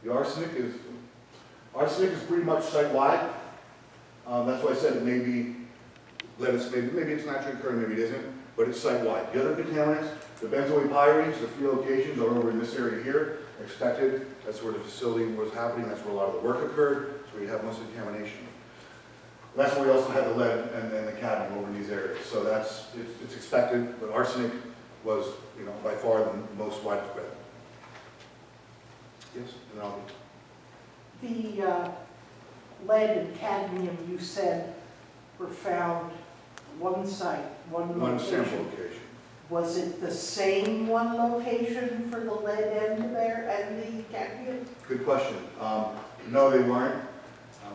The arsenic is pretty much site-wide. That's why I said it may be maybe it's naturally occurring, maybe it isn't, but it's site-wide. The other contaminants, the benzoyl-pyrenes, the 3 locations are over in this area here, expected. That's where the facility was happening. That's where a lot of the work occurred. That's where you have most of the contamination. That's where we also had the lead and the cadmium over in these areas. So it's expected, but arsenic was, by far the most widespread. Yes, and I'll The lead and cadmium, you said, were found one site, one location. sample location. Was it the same one location for the lead and the cadmium? Good question. No, they weren't.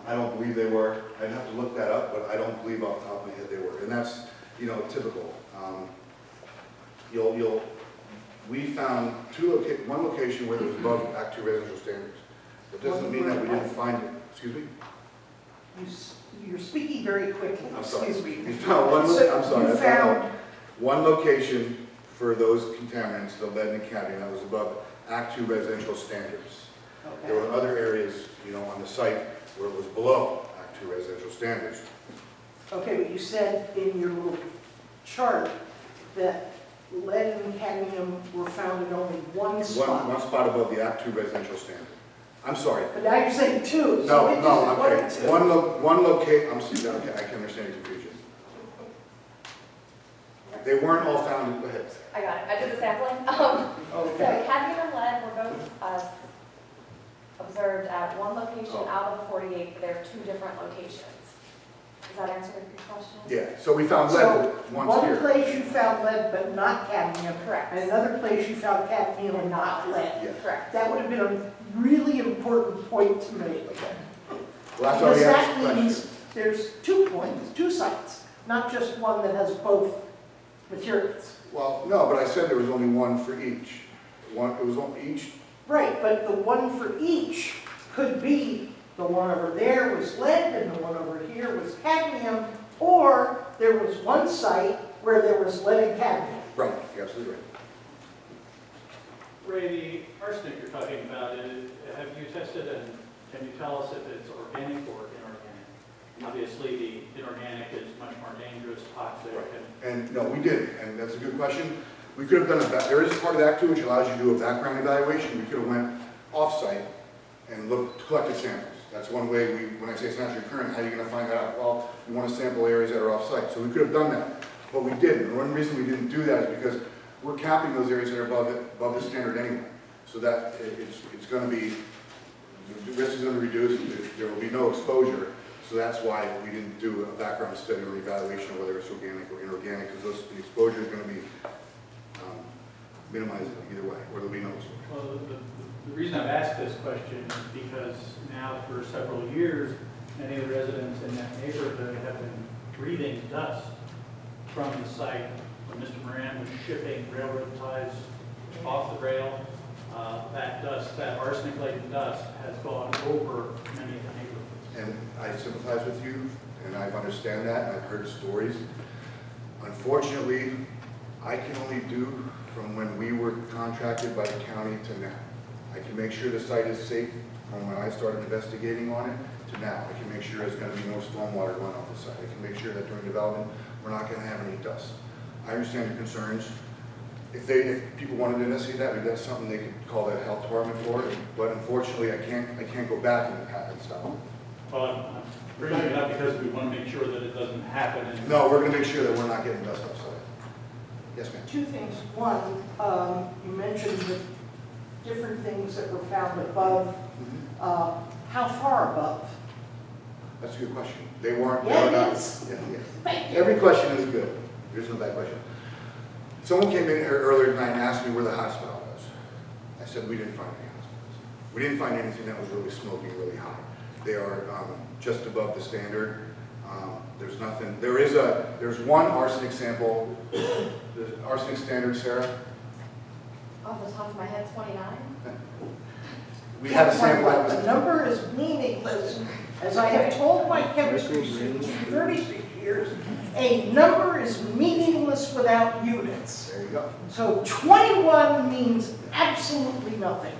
I don't believe they were. I'd have to look that up, but I don't believe off the top of my head they were. And that's, typical. We found one location where it was above Act 2 residential standards. It doesn't mean that we didn't find it. Excuse me? You're speaking very quickly. I'm sorry. Excuse me. We found one. So I'm sorry. you I found one location for those contaminants, the lead and cadmium, that was above Act 2 residential standards. Okay. There were other areas, on the site where it was below Act 2 residential standards. Okay, but you said in your little chart that lead and cadmium were found in only one spot. One spot above the Act 2 residential standard. I'm sorry. But now you're saying two. No, so no, okay. two. One locate, I'm sorry, okay, I can understand your confusion. They weren't all found, go ahead. I got it. I did the sampling. So Okay. cadmium and lead were both observed at one location out of the 48, but they're 2 different locations. Does that answer your question? Yeah, so we found lead So once one here. place you found lead but not cadmium, Correct. and another place you found cadmium and not lead. Yeah. Correct. That would have been a really important point to make. Well, that's Because already that answered the means question. there's 2 points, 2 sites, not just one that has both materials. Well, no, but I said there was only one for each. It was on each, Right, but the one for each could be the one over there was lead and the one over here was cadmium, or there was one site where there was lead and cadmium. right, you're absolutely right. Ray, the arsenic you're talking about, have you tested and can you tell us if it's organic or inorganic? Obviously, the inorganic is much more dangerous, toxic, And no, we didn't, and that's a good question. We could have done there is part of Act 2 which allows you to do a background evaluation. We could have went off-site and collected samples. That's one way when I say it's naturally occurring, how are you going to find that out? Well, we want to sample areas that are off-site. So we could have done that, but we didn't. And one reason we didn't do that is because we're capping those areas that are above the standard anyway. So that it's going to be, the risk is going to reduce, there will be no exposure. So that's why we didn't do a background study or evaluation of whether it's organic or inorganic, because the exposure is going to be minimized either way, or there'll be no exposure. Well, the reason I've asked this question is because now for several years, many of the residents in that neighborhood have been breathing dust from the site when Mr. Moran was shipping railroad ties off the rail. That dust, that arsenic-laden dust, has gone over many of the neighborhoods. And I sympathize with you, and I understand that, and I've heard stories. Unfortunately, I can only do from when we were contracted by the county to now. I can make sure the site is safe from when I started investigating on it to now. I can make sure there's going to be no stormwater going off the site. I can make sure that during development, we're not going to have any dust. I understand your concerns. If people wanted to investigate that, maybe that's something they could call the health department for. But unfortunately, I can't go back and stop it. Well, I'm bringing it up because we want to make sure that it doesn't happen. No, we're going to make sure that we're not getting dust off site. Yes, ma'am. 2 things. One, you mentioned the different things that were found above. How far above? That's a good question. They weren't. Yeah, they were it not- is. Yeah. Thank you. Every question is good. There's no bad question. Someone came in here earlier tonight and asked me where the hospital was. I said we didn't find any hospitals. We didn't find anything that was really smoking really high. They are just above the standard. There's nothing. There's one arsenic sample. The arsenic standard, Sarah. Off the top of my head, 29. We had a sample that The was. number is meaningless. As I have told my chemistry students for 36 years, a number is meaningless without units. There you go. So 21 means absolutely nothing.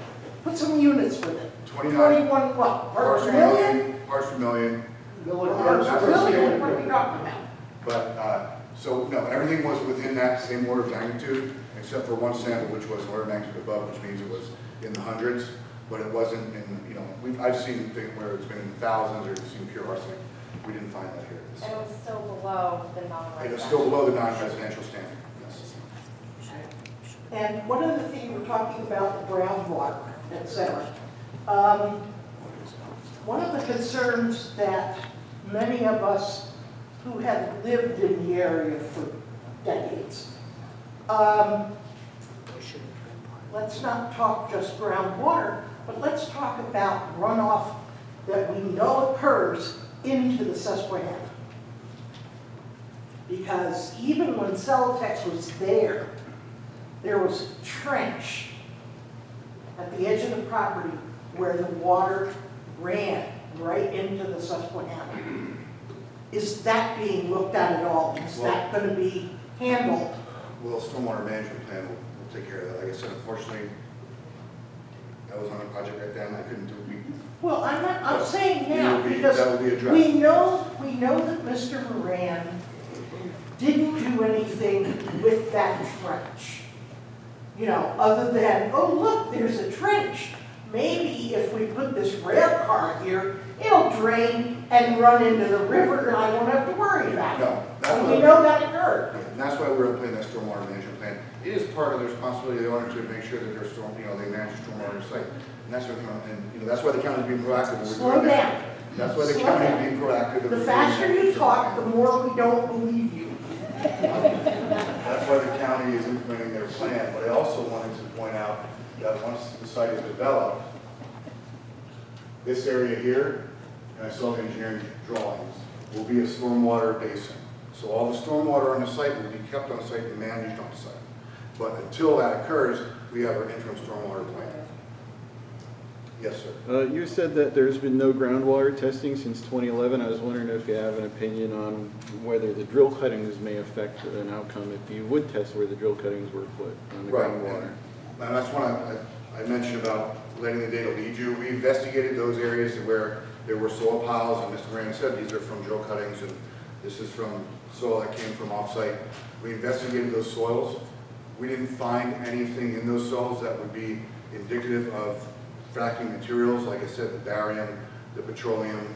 put some units with it. 29 21 what, parts per per million? million, parts per million. Parts That's per what I'm million, saying. what are we talking about? But, so, no, everything was within that same order of magnitude, except for one sample, which was an order of magnitude above, which means it was in the hundreds, but it wasn't in, you know, I've seen things where it's been in thousands, or you've seen pure arsenic. We didn't find that here. And it was still below the non-residential. It was still below the non-residential standard, yes. And one other thing, we're talking about the groundwater, et cetera. One of the concerns that many of us who have lived in the area for decades, let's not talk just groundwater, but let's talk about runoff that we know occurs into the Susquehanna. Because even when Celotex was there was a trench at the edge of the property where the water ran right into the Susquehanna. Is that being looked at all? Is that going to be handled? Well, stormwater management plan will take care of that. Like I said, unfortunately, that was on a project right then, I couldn't do it. Well, I'm saying now, That because will be addressed. we know that Mr. Moran didn't do anything with that trench. You know, other than, oh, look, there's a trench. Maybe if we put this rail car here, it'll drain and run into the river and I won't have to worry about it. No, that's And what- we know that occurred. And that's why we're putting that stormwater management plan. It is part of the responsibility of the owner to make sure that their storm, you know, they manage the stormwater site. And that's what, and, you know, that's why the county's being proactive. when we're Slow doing that. down. That's why the Slow county down. is being proactive. The faster you talk, the more we don't believe you. That's why the county is implementing their plan. But I also wanted to point out that once the site is developed, this area here, and I saw the engineering drawings, will be a stormwater basin. So all the stormwater on the site will be kept on site and managed on site. But until that occurs, we have our interim stormwater plan. Yes, sir. You said that there's been no groundwater testing since 2011. I was wondering if you have an opinion on whether the drill cuttings may affect an outcome if you would test where the drill cuttings were put on the Right. groundwater. And that's one I mentioned about letting the data lead you. We investigated those areas where there were soil piles, and Mr. Moran said these are from drill cuttings, and this is from soil that came from offsite. We investigated those soils. We didn't find anything in those soils that would be indicative of fracking materials, like I said, the barium, the petroleum,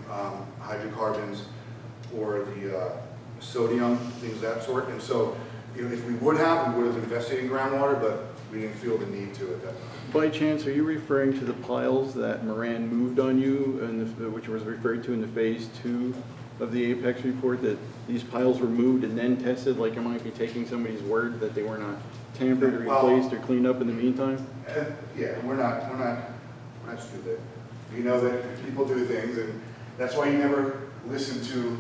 hydrocarbons, or the sodium, things of that sort. And so, you know, if we would have investigated groundwater, but we didn't feel the need to at that time. By chance, are you referring to the piles that Moran moved on you, and which was referred to in the phase 2 of the Apex report, that these piles were moved and then tested, like you might be taking somebody's word that they were not tampered or Well- replaced or cleaned up in the meantime? Yeah, we're not stupid. We know that people do things, and that's why you never listen to,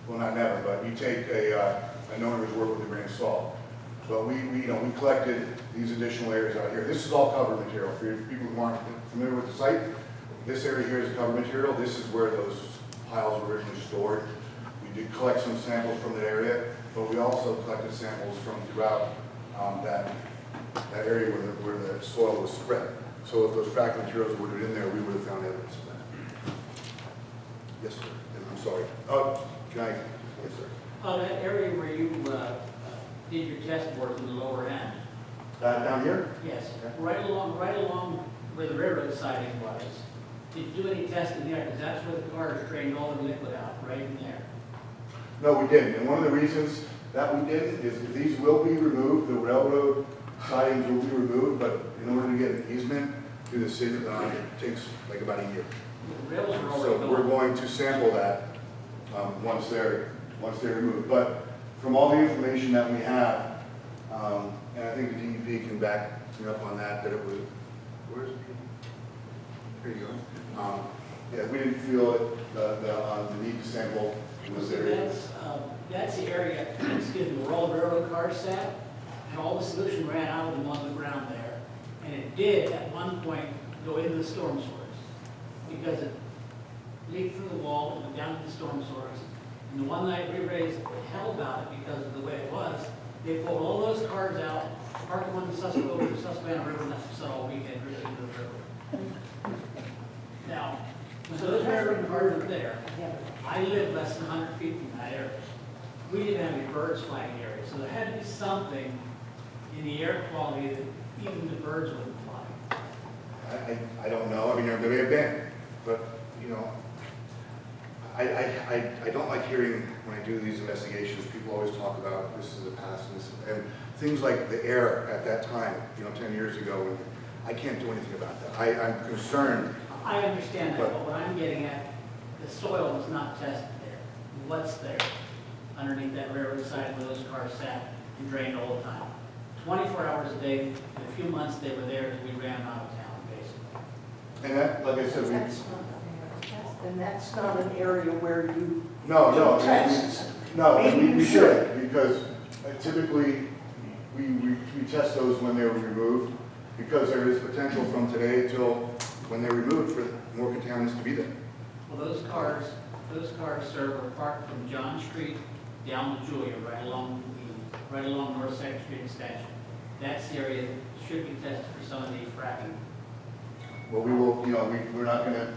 well, not never, but you take an owner's word with a grain of salt. But we collected these additional areas out here. This is all cover material. For people who aren't familiar with the site, this area here is cover material. This is where those piles were originally stored. We did collect some samples from that area, but we also collected samples from throughout that area where the soil was spread. So if those fracking materials were in there, we would have found evidence of that. Yes, sir. And I'm sorry. Oh, can I? Yes, sir. That area where you did your test work in the lower end, Down here? yes, right along where the railroad siding was, did you do any testing there? Because that's where the cars drained all the liquid out, right in there. No, we didn't. And one of the reasons that we didn't is these will be removed. The railroad sidings will be removed, but in order to get an easement through the city, it takes like about a year. The rails are So already we're gone. going to sample that once they're removed. But from all the information that we have, and I think the DEP can back me up on that it was, where's the, here you go. Yeah, we didn't feel it, the need to sample was So there. that's the area, excuse me, where all the railroad cars sat, and all the solution ran out of them on the ground there. And it did, at one point, go into the storm source, because it leaked through the wall and went down to the storm source. And the one night we raised hell about it because of the way it was, they pulled all those cars out, parked them on the Susquehanna River, and that's what all weekend, really into the river. Now, when those railroad cars are there, I live less than 100 feet from that area. We didn't have any birds flying area, so there had to be something in the air quality that even the birds wouldn't fly. I don't know, I mean, there may have been, but, you know, I don't like hearing, when I do these investigations, people always talk about this is the past and things like the air at that time, you know, 10 years ago, and I can't do anything about that. I'm concerned. I understand that, but what I'm getting at, the soil was not tested there. What's there underneath that railroad side where those cars sat and drained all the time? 24 hours a day, in a few months they were there until we ran them out of town, basically. And that, like I said, And that's not an area where you no, do tests. we should, because typically, we test those when they were removed, because there is potential from today till when they're removed for more contaminants to be there. Well, those cars, sir, were parked from John Street down to Julia, right along North Second Street extension. That's the area that should be tested for some of the fracking. Well, we will, you know, we're not gonna,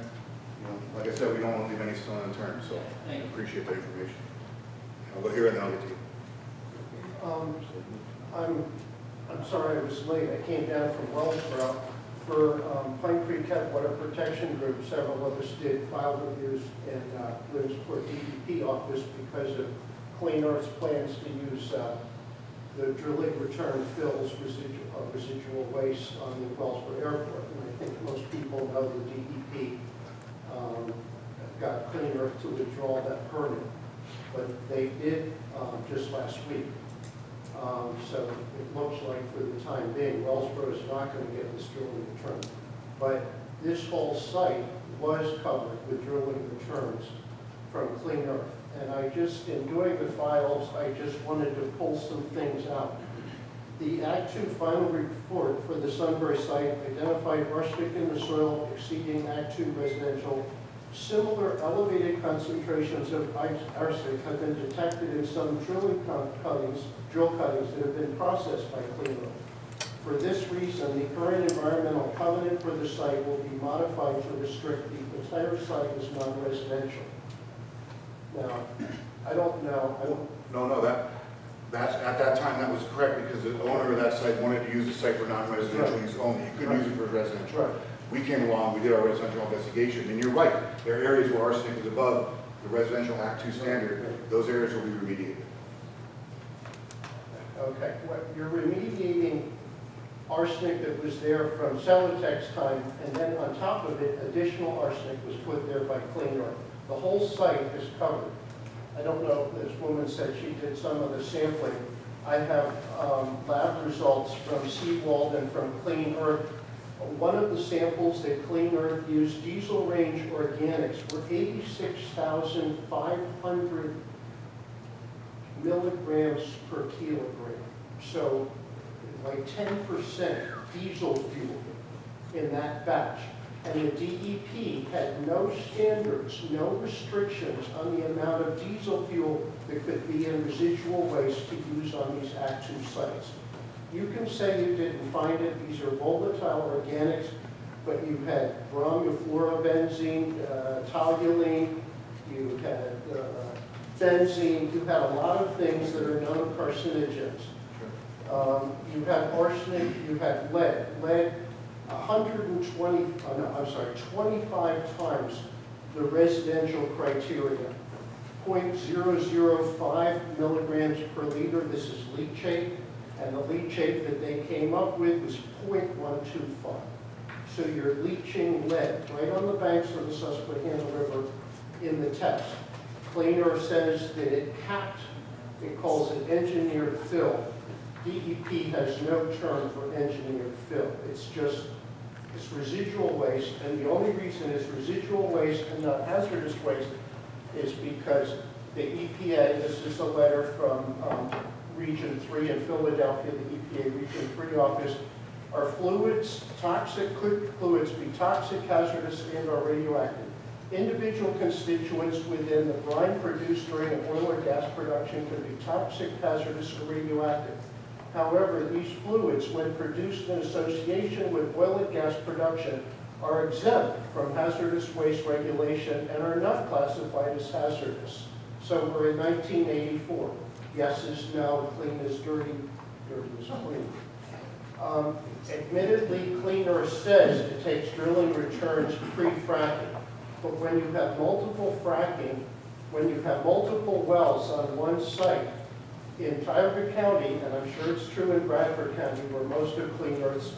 you know, like I said, we don't want to leave any stone unturned, so I Thank you. appreciate that information. I'll go here and then I'll get to you. I'm sorry I was late. I came down from Wellsboro for Pine Creek Cat Water Protection Group. Several of us did file reviews in Williamsport DEP office because of Clean Earth's plans to use the drilling return fills residual waste on the Wellsboro Airport. And I think most people know the DEP got Clean Earth to withdraw that permit, but they did just last week. So it looks like for the time being, Wellsboro is not going to get this drilling return. But this whole site was covered with drilling returns from Clean Earth. And I just, in doing the files, I just wanted to pull some things out. The Act 2 final report for the Sunbury site identified arsenic in the soil exceeding Act 2 residential. Similar elevated concentrations of arsenic have been detected in some drill cuttings that have been processed by Clean Earth. For this reason, the current environmental covenant for the site will be modified to restrict the entire site as non-residential. Now, I don't know, No, that's, at that time, that was correct, because the owner of that site wanted to use the site for non-residential use only. You couldn't use it for residential. Right. We came along, we did our residential investigation, and you're right, there are areas where arsenic is above the residential Act 2 standard. Those areas will be remediated. okay, what, you're remediating arsenic that was there from Celotex time, and then on top of it, additional arsenic was put there by Clean Earth. The whole site is covered. I don't know, this woman said she did some of the sampling. I have lab results from Seawald and from Clean Earth. One of the samples that Clean Earth used, diesel range organics, were 86,500 milligrams per kilogram. So like 10% diesel fuel in that batch. And the DEP had no standards, no restrictions on the amount of diesel fuel that could be in residual waste to use on these Act 2 sites. You can say you didn't find it, these are volatile organics, but you had bromofluorobenzene, toluene, you had benzene, you had a lot of things that are known carcinogens. You had arsenic, you had lead. Lead, 25 times the residential criteria. 0.005 milligrams per liter, this is leachate, and the leachate that they came up with was 0.125. So you're leaching lead right on the banks of the Susquehanna River in the test. Clean Earth says that it capped, it calls it engineered fill. DEP has no term for engineered fill. It's residual waste, and the only reason it's residual waste and not hazardous waste is because the EPA, this is a letter from Region 3 in Philadelphia, the EPA Region 3 office, are fluids toxic, could fluids be toxic, hazardous, and or radioactive? Individual constituents within the brine produced during oil or gas production could be toxic, hazardous, or radioactive. However, these fluids, when produced in association with oil and gas production, are exempt from hazardous waste regulation and are not classified as hazardous. So we're in 1984. Yes is no, clean is dirty, dirty is clean. Admittedly, Clean Earth says it takes drilling returns pre-fracking. But when you have multiple fracking, when you have multiple wells on one site, in Tioga County, and I'm sure it's true in Bradford County, where most of Clean Earth's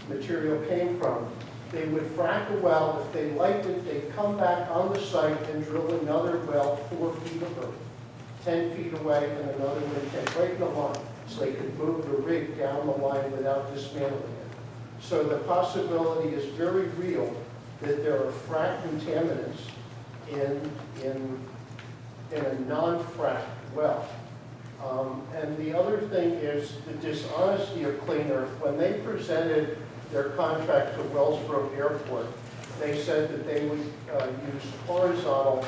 material came from, they would frack a well. If they liked it, they'd come back on the site and drill another well 4 feet of earth, 10 feet away, and another one 10, right in the line, so they could move the rig down the line without dismantling it. So the possibility is very real that there are frack contaminants in a non-frack well. And the other thing is the dishonesty of Clean Earth. When they presented their contract to Wellsboro Airport, they said that they would use horizontal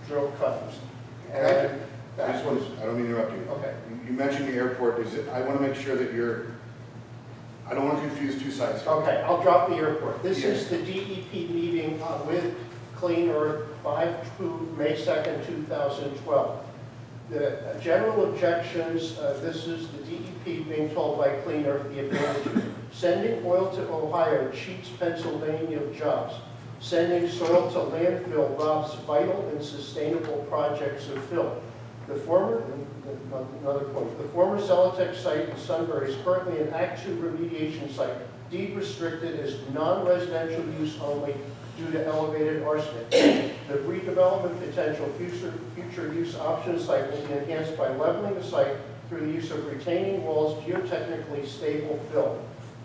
drill cuttings. And that was, I don't mean to interrupt you. okay. You mentioned the airport. I want to make sure that I don't want to confuse two sites. Okay, I'll drop the airport. This is Yes. the DEP meeting with Clean Earth, May 2nd, 2012. The general objections, this is the DEP being told by Clean Earth the advantage. Sending oil to Ohio cheats Pennsylvania of jobs. Sending soil to landfill robs vital and sustainable projects of fill. Another point, the former Celotex site in Sunbury is currently an Act 2 remediation site, deed restricted as non-residential use only due to elevated arsenic. The redevelopment potential future use option site will be enhanced by leveling the site through the use of retaining walls, geotechnically stable fill,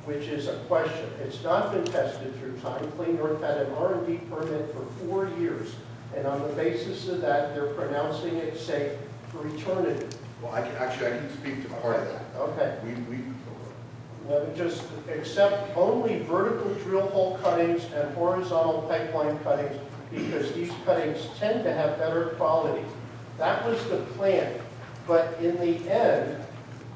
which is a question. It's not been tested through time. Clean Earth had an R&D permit for 4 years, and on the basis of that, they're pronouncing it safe for eternity. Well, I can speak to part of that. Okay. We Let me just accept only vertical drill hole cuttings and horizontal pipeline cuttings because these cuttings tend to have better quality. That was the plan, but in the end,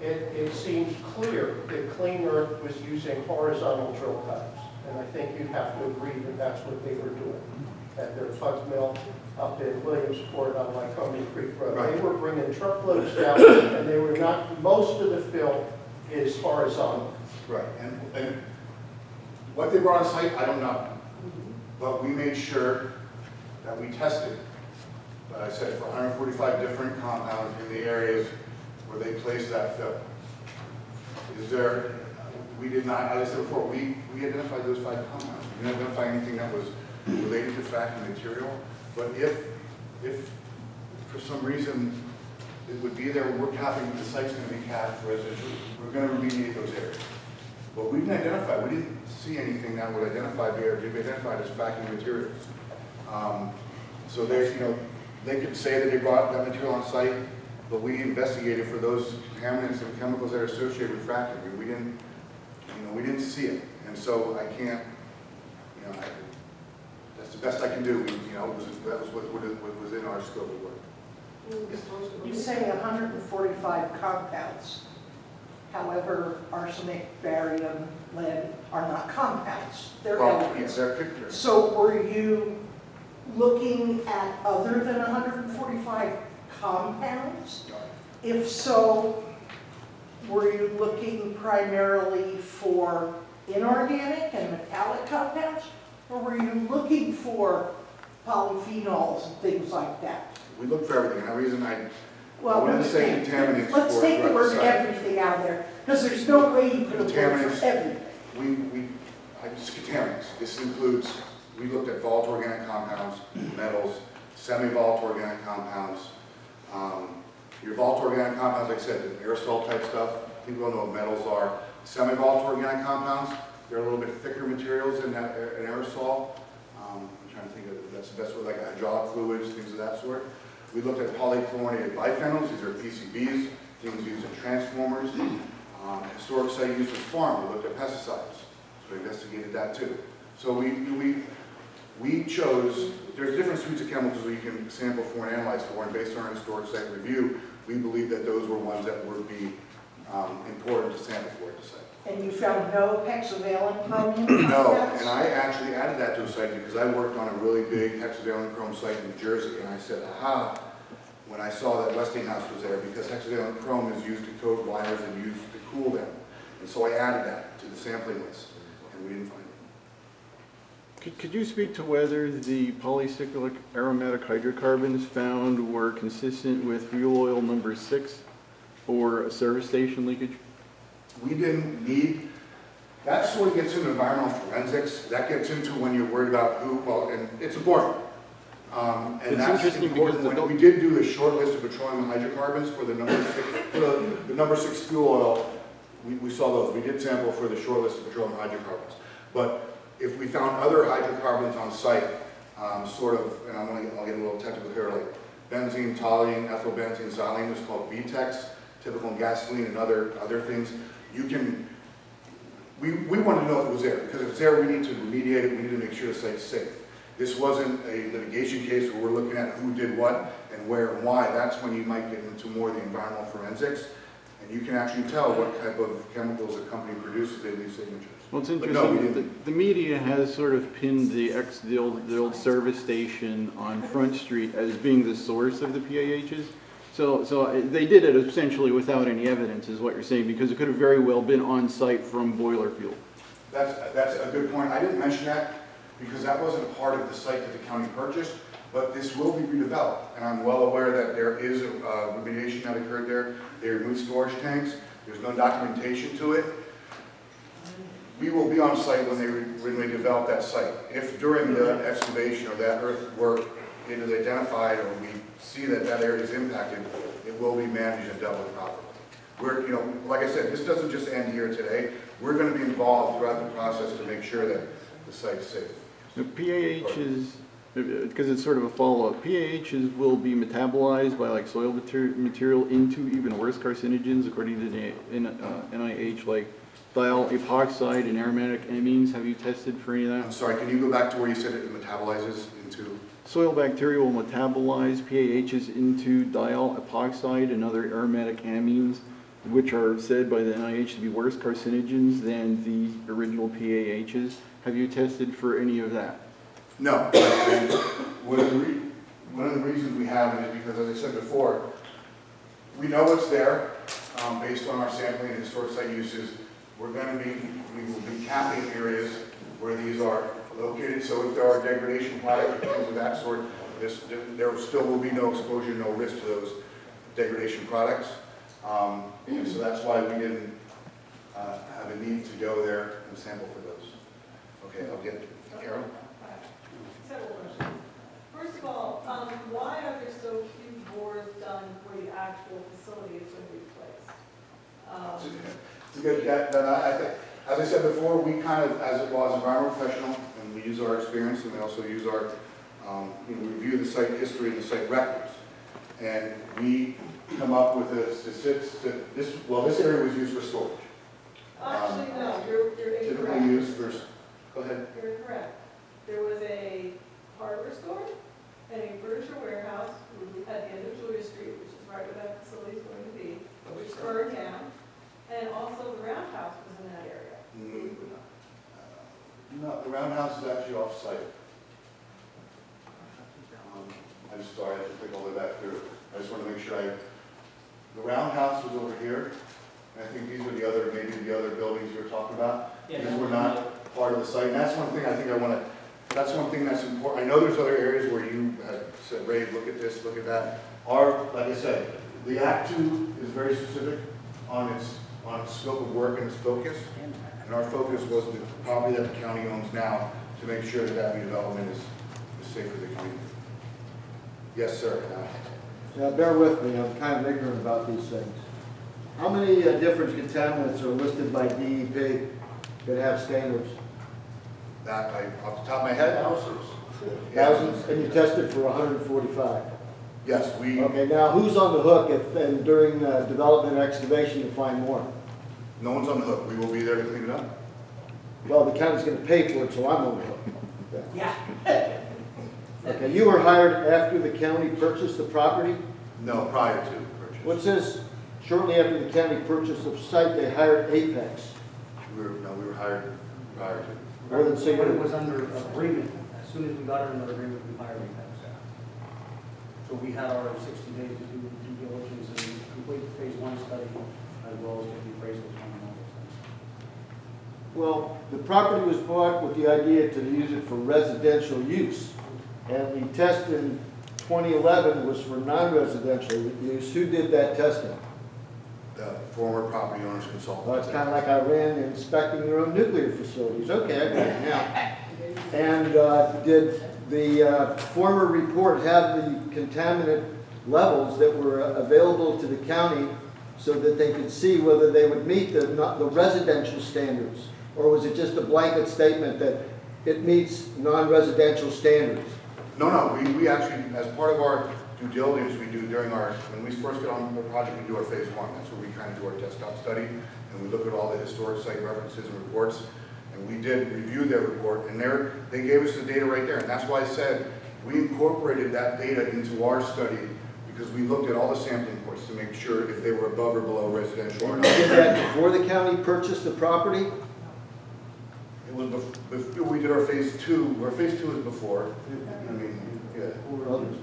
it seems clear that Clean Earth was using horizontal drill cuttings. And I think you'd have to agree that that's what they were doing at their tug mill up in Williamsport on Lycoming Creek Road. Right. They were bringing truckloads down, and they were not, most of the fill is horizontal. Right, and what they brought on site, I don't know. But we made sure that we tested, but I said for 145 different compounds in the areas where they placed that fill. We did not, as I said before, we identified those 5 compounds. We didn't identify anything that was related to fracking material. But if for some reason it would be there, we're capping, the site's going to be capped residential, we're going to remediate those areas. But we didn't identify, we didn't see anything that would identify there, be identified as fracking materials. So there's, they could say that they brought that material on site, but we investigated for those contaminants and chemicals that are associated with fracking. We didn't see it. And so I can't, that's the best I can do. That was what was in our scope of work. You say 145 compounds. However, arsenic, barium, lead are not compounds. They're elements. They're pictures. So were you looking at other than 145 compounds? If so, were you looking primarily for inorganic and metallic compounds? Or were you looking for polyphenols and things like that? We looked for everything, and the reason I Well, wouldn't say contaminants let's for take the word site. everything out of there, because there's no way you could have looked Contaminants. for everything. It's contaminants. This includes, we looked at volatile organic compounds, metals, semi-volatile organic compounds. Your volatile organic compounds, like I said, the aerosol type stuff, people don't know what metals are. Semi-volatile organic compounds, they're a little bit thicker materials in that an aerosol. I'm trying to think of, that's the best way, like hydraulic fluids, things of that sort. We looked at polychlorinated biphenyls, these are PCBs, things used in transformers. Historic site use was farm, we looked at pesticides, so we investigated that too. So we chose, there's different suites of chemicals we can sample for and analyze for, and based on our historic site review, we believe that those were ones that would be important to sample for at the site. And you found no hexavalent chromium No, contacts? and I actually added that to a site because I worked on a really big hexavalent chrome site in New Jersey, and I said, aha, when I saw that Westinghouse was there, because hexavalent chrome is used to coat wires and used to cool them. And so I added that to the sampling list, and we didn't find it. Could you speak to whether the polycyclic aromatic hydrocarbons found were consistent with fuel oil number 6 or a service station leakage? We didn't need, that sort of gets into environmental forensics. That gets into when you're worried about who, well, and it's important. And It's that's interesting because important. the- When we did do the short list of petroleum hydrocarbons for the number 6, for the number 6 fuel oil, we saw those. We did sample for the short list of petroleum hydrocarbons. But if we found other hydrocarbons on site, sort of, and I'll get a little technical here, like benzene, toluene, ethyl benzene, xylene is called BTEX, typical in gasoline and other things. You can, we wanted to know if it was there, because if it's there, we need to remediate it, we need to make sure the site's safe. This wasn't a litigation case where we're looking at who did what and where and why. That's when you might get into more of the environmental forensics, and you can actually tell what type of chemicals a company produces, they leave signatures. Well, it's But no, we interesting, the media has sort of pinned the old service station on Front Street as being the source of the PAHs. So they did it essentially without any evidence, is what you're saying, because it could have very well been on site from boiler fuel. That's a good point. I didn't mention that because that wasn't part of the site that the county purchased, but this will be redeveloped. And I'm well aware that there is a remediation that occurred there. They removed storage tanks. There's no documentation to it. We will be on site when we develop that site. If during the excavation or that earthwork it is identified or we see that that area is impacted, it will be managed and dealt with properly. We're, like I said, this doesn't just end here today. We're going to be involved throughout the process to make sure that the site is safe. The PAHs, because it's sort of a follow-up, PAHs will be metabolized by like soil material into even worse carcinogens according to the NIH, like thiol epoxide and aromatic amines. Have you tested for any of that? I'm sorry, can you go back to where you said it metabolizes into? Soil bacteria will metabolize PAHs into diol epoxide and other aromatic amines, which are said by the NIH to be worse carcinogens than the original PAHs. Have you tested for any of that? No. And one of the reasons we haven't is because, as I said before, we know what's there based on our sampling and historic site uses. We will be capping areas where these are located. So if there are degradation products or things of that sort, there still will be no exposure, no risk to those degradation products. And so that's why we didn't have a need to go there and sample for those. Okay, I'll get Carol. Several questions. First of all, why are there so few bores done where the actual facility is going to be placed? It's a good, I think, as I said before, we kind of, as an environmental professional, and we use our experience, and we also use our, we review the site history and the site records. And we come up with this area was used for storage. Actually, no, you're Typically incorrect. used for, go ahead. You're incorrect. There was a hardware store and a furniture warehouse at the end of Julia Street, which is right where that facility is going to be, which burned down. And also the roundhouse was in that area. No, the roundhouse is actually off-site. I'm sorry, I have to click all the way back through. I just want to make sure the roundhouse was over here. And I think these were maybe the other buildings you were talking about. Yeah, These were not part of the site. And that's one thing I think that's one thing that's important. I know there's other areas where you had said, Ray, look at this, look at that. Like I said, the Act 2 is very specific on its scope of work and its focus. And our focus was the property that the county owns now to make sure that redevelopment is safe for the community. Yes, sir. Now, bear with me, I'm kind of ignorant about these things. How many different contaminants are listed by DEP that have standards? That, off the top of my head? Thousands, and you tested for 145? Yes, we, Okay, now who's on the hook if, and during development and excavation to find more? no one's on the hook. We will be there to clean it up. Well, the county's gonna pay for it, so I'm on the hook. Yeah. Okay, you were hired after the county purchased the property? No, prior to purchase. What says shortly after the county purchased the site, they hired Apex. hired prior to. More than 6 But it years. was under agreement, as soon as we got it under agreement, we hired him. So we had our 60 days to do due diligence and complete the phase 1 study, as well as get the appraisals on all those things. Well, the property was bought with the idea to use it for residential use. And the test in 2011 was for non-residential use. Who did that testing? The former property owner's consultant. Well, it's kind of like Iran inspecting their own nuclear facilities. Okay, I got it now. And did the former report have the contaminant levels that were available to the county so that they could see whether they would meet the residential standards? Or was it just a blanket statement that it meets non-residential standards? No, we actually, as part of our due diligence we do during our, when we first get on the project, we do our phase 1. That's where we kind of do our desktop study, and we look at all the historic site references and reports. And we did review their report, and they gave us the data right there. And that's why I said we incorporated that data into our study, because we looked at all the sampling reports to make sure if they were above or below residential or And you not. did that before the county purchased the property? It was before we did our phase 2. Our phase 2 was before. I mean, yeah.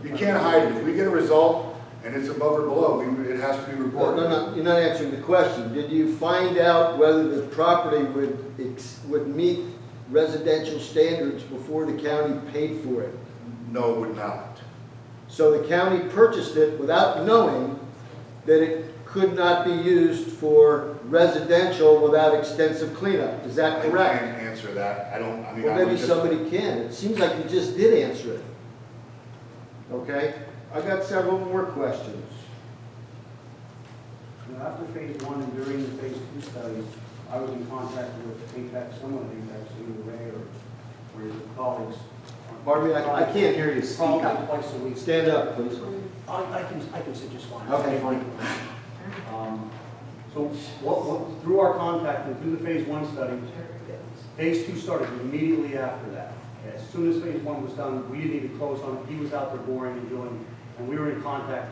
You can't hide it. If we get a result and it's above or below, it has to be reported. No, you're not answering the question. Did you find out whether the property would meet residential standards before the county paid for it? No, it would not. So the county purchased it without knowing that it could not be used for residential without extensive cleanup. Is that I correct? can't answer that. I don't, I mean, Well, I would maybe just. somebody can. It seems like you just did answer it. Okay? I got several more questions. Now, after phase 1 and during the phase 2 studies, I was in contact with Apex, someone at Apex, either Ray or your colleagues. Pardon me, I can't hear you. Speak Probably up. twice a week. Stand up, please. I can sit just fine. Okay, fine. So through our contact and through the phase 1 study, phase 2 started immediately after that. As soon as phase 1 was done, we didn't even close on it. He was out there boring and doing, and we were in contact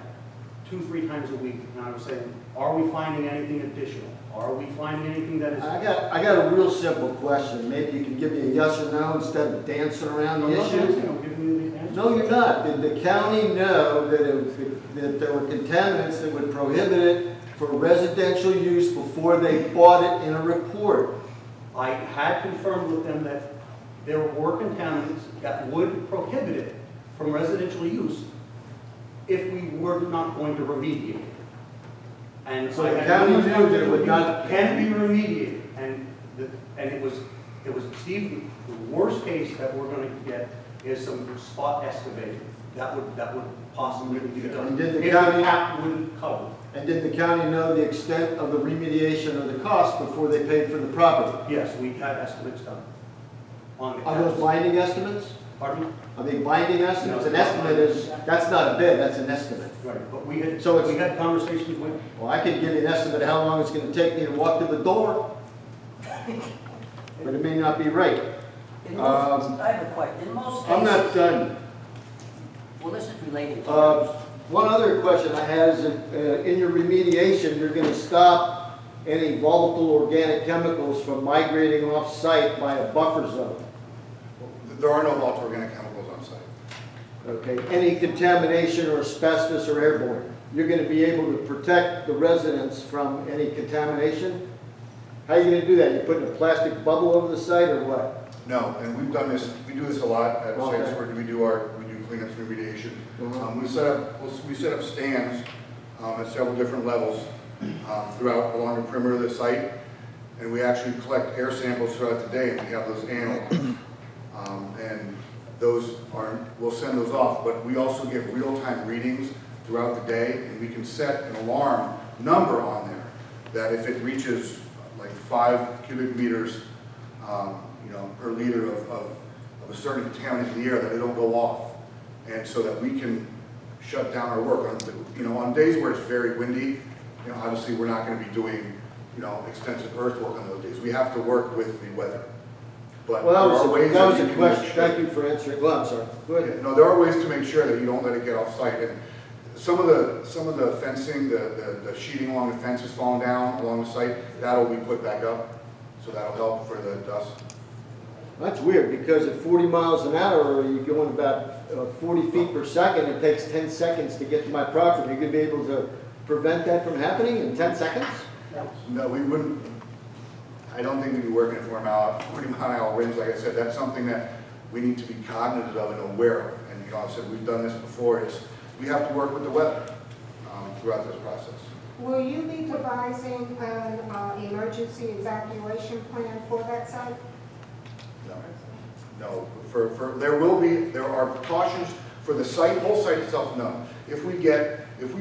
2-3 times a week. And I was saying, are we finding anything additional? Are we finding anything that is? I got a real simple question. Maybe you can give me a yes or no instead of dancing around the issue. I'm giving you the answer. No, you're not. Did the county know that there were contaminants that would prohibit it for residential use before they bought it in a report? I had confirmed with them that there were contaminants that would prohibit it from residential use if we were not going to remediate it. And So I the had county numbers knew that it would you not- can be remediated, and it was, Steve, the worst case that we're gonna get is some spot excavating. That would possibly be done. And did the If county- cap wouldn't cover. And did the county know the extent of the remediation of the cost before they paid for the property? Yes, we had estimates done on the Are those caps. binding estimates? Pardon me? Are they binding estimates? No. An estimate is, that's not a bid, that's an estimate. Right, but we had, So it's- we had conversations with, Well, I could give you an estimate of how long it's gonna take me to walk to the door, but it may not be right. In most, I have a question. In most I'm not cases, done. well, this is related to. One other question I had is, in your remediation, you're gonna stop any volatile organic chemicals from migrating off-site by a buffer zone. There are no volatile organic chemicals on site. Okay, any contamination or asbestos or airborne, you're gonna be able to protect the residents from any contamination? How are you gonna do that? You putting a plastic bubble over the site or what? No, and we've done this, we do this a lot at Okay. sites where we do cleanups and remediation. Mhm. We set up stands at several different levels throughout along the perimeter of the site, and we actually collect air samples throughout the day, and we have those analyzed. And we'll send those off, but we also get real-time readings throughout the day, and we can set an alarm number on there that if it reaches like 5 cubic meters, per liter of a certain contaminant in the air, that it'll go off, and so that we can shut down our work. On days where it's very windy, obviously we're not going to be doing extensive earth work on those days. We have to work with the weather. But Well, there are ways that was you a can question. make sure- Thank you for answering. Well, I'm sorry. Go ahead. No, there are ways to make sure that you don't let it get off site. And some of the fencing, the sheeting along the fence has fallen down along the site. That'll be put back up. So that'll help for the dust. That's weird, because at 40 miles an hour, you're going about 40 feet per second, it takes 10 seconds to get to my property. You're gonna be able to prevent that from happening in 10 seconds? No, we wouldn't, I don't think we'd be working at 40 mile an hour winds. Like I said, that's something that we need to be cognizant of and aware of. And, you know, I said, we've done this before, is we have to work with the weather throughout this process. Will you be devising an emergency evacuation plan for that site? No, there are precautions for the site, whole site itself, no. If we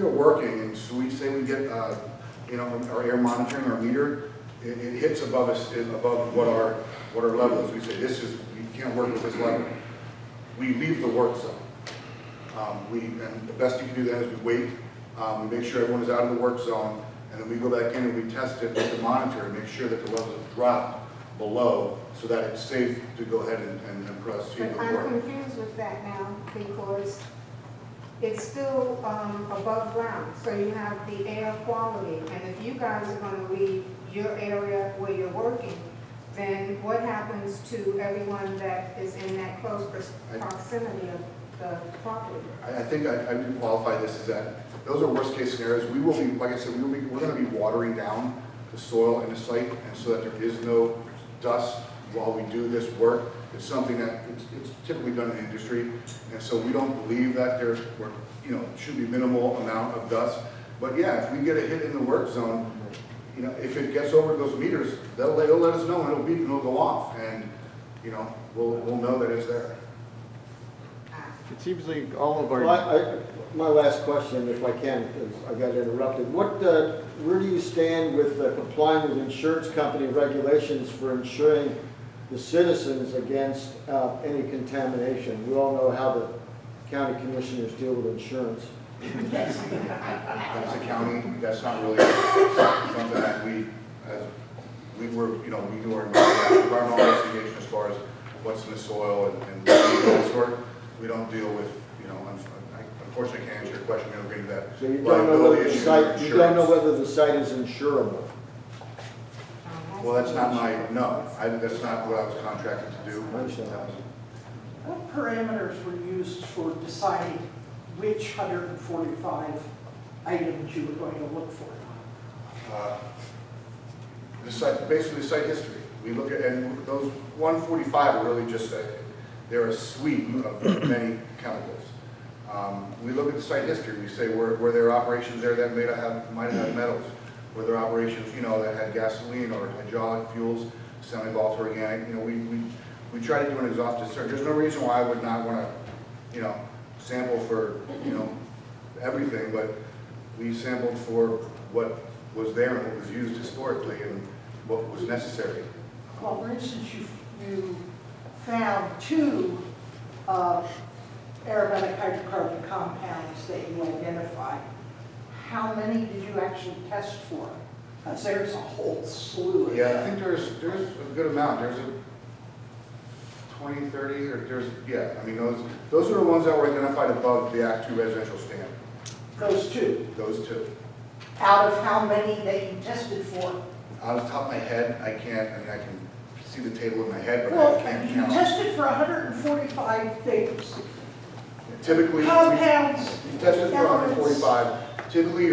are working and so we say we get, you know, our air monitoring, our meter, it hits above us, above what our level is. We say, we can't work with this level. We leave the work zone. And the best you can do then is we wait, we make sure everyone is out of the work zone, and then we go back in and we test it with the monitor and make sure that the levels have dropped below so that it's safe to go ahead and proceed But with I'm work. confused with that now because it's still above ground, so you have the air quality. And if you guys are going to leave your area where you're working, then what happens to everyone that is in that close proximity of the property? I think I would qualify this as that those are worst case scenarios. We will be, like I said, we're going to be watering down the soil in the site, and so that there is no dust while we do this work. It's something that it's typically done in the industry, and so we don't believe that there should be minimal amount of dust. But yeah, if we get a hit in the work zone, you know, if it gets over those meters, they'll let us know, and it'll beep and it'll go off, and you know, we'll know that it's there. It seems like all of our. Well, my last question, if I can, because I got interrupted. Where do you stand with complying with insurance company regulations for insuring the citizens against any contamination? We all know how the county commissioners deal with insurance. That's a county, that's not really something that we do our environmental investigation as far as what's in the soil and that sort. We don't deal with, unfortunately, I can't answer your question, we don't get into that. So you don't know whether the Liability site, issues, you don't know insurance. whether the site is insurable? Well, that's not that's not what I was contracted to do. I understand. What parameters were used for deciding which 145 items you were going to look for? The site, basically site history. We look at, and those 145 are really just they're a suite of many chemicals. We look at the site history. We say, were there operations there that might have had metals? Were there operations, that had gasoline or hydraulic fuels, semi-volatile organic? We try to do an exhaustive search. There's no reason why I would not want to, sample for, everything, but we sampled for what was there and what was used historically and what was necessary. Well, for instance, you found 2 aromatic hydrocarbon compounds that you identified. How many did you actually test for? Because there's a whole slew of Yeah, I them. think there's a good amount. There's a 20, 30, or those are the ones that were identified above the Act 2 residential standard. Those 2. Those 2. Out of how many that you tested for? Out of the top of my head, I can see the table in my head, but Well, I can't you count. tested for 145 things. Typically, Compounds. we tested for 145. Typically,